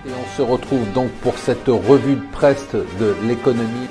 Et on se retrouve donc pour cette revue de presse de l'économie.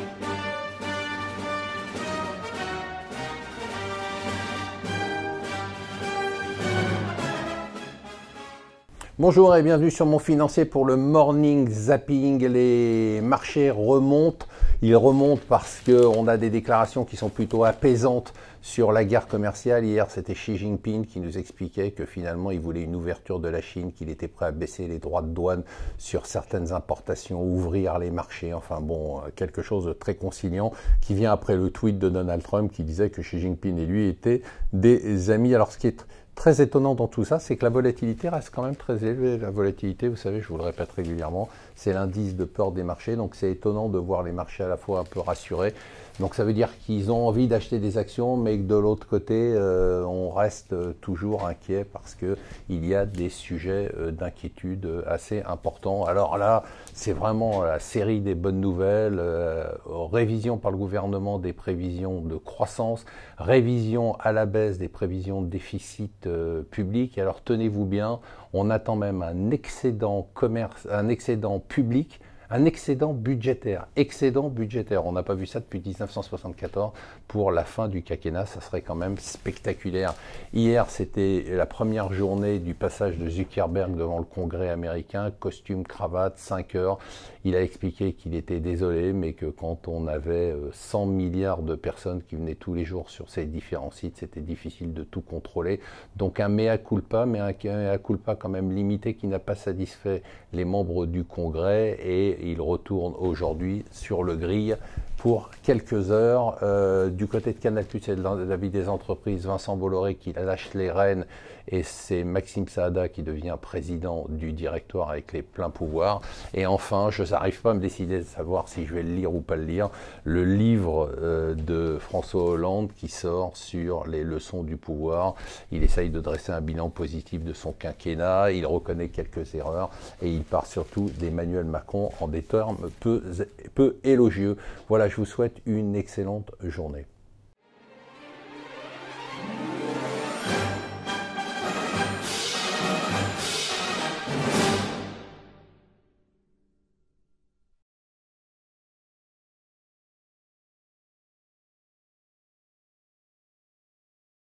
Bonjour et bienvenue sur Mon Financier pour le Morning Zapping. Les marchés remontent. Ils remontent parce qu'on a des déclarations qui sont plutôt apaisantes sur la guerre commerciale. Hier, c'était Xi Jinping qui nous expliquait que finalement, il voulait une ouverture de la Chine, qu'il était prêt à baisser les droits de douane sur certaines importations, ouvrir les marchés. Enfin bon, quelque chose de très conciliant qui vient après le tweet de Donald Trump qui disait que Xi Jinping et lui étaient des amis. Alors, ce qui est très étonnant dans tout ça, c'est que la volatilité reste quand même très élevée. La volatilité, vous savez, je vous le répète régulièrement, c'est l'indice de peur des marchés. Donc c'est étonnant de voir les marchés à la fois un peu rassurés. Donc ça veut dire qu'ils ont envie d'acheter des actions, mais que de l'autre côté, on reste toujours inquiet parce qu'il y a des sujets d'inquiétude assez importants. Alors là, c'est vraiment la série des bonnes nouvelles. Révision par le gouvernement des prévisions de croissance, révision à la baisse des prévisions de déficit public. Alors tenez-vous bien, on attend même un excédent public, un excédent budgétaire. On n'a pas vu ça depuis 1974 pour la fin du quinquennat, ça serait quand même spectaculaire. Hier, c'était la première journée du passage de Zuckerberg devant le Congrès américain, costume, cravate, 5 heures. Il a expliqué qu'il était désolé, mais que quand on avait 100 milliards de personnes qui venaient tous les jours sur ces différents sites, c'était difficile de tout contrôler. Donc un mea culpa, mais un mea culpa quand même limité qui n'a pas satisfait les membres du Congrès et il retourne aujourd'hui sur le grill pour quelques heures. Du côté de Canal+, et de la vie des entreprises, Vincent Bolloré qui lâche les rênes et c'est Maxime Saada qui devient président du directoire avec les pleins pouvoirs. Et enfin, je n'arrive pas à me décider de savoir si je vais le lire ou pas le lire, le livre de François Hollande qui sort sur les leçons du pouvoir. Il essaye de dresser un bilan positif de son quinquennat, il reconnaît quelques erreurs et il part surtout d'Emmanuel Macron en des termes peu élogieux. Voilà, je vous souhaite une excellente journée.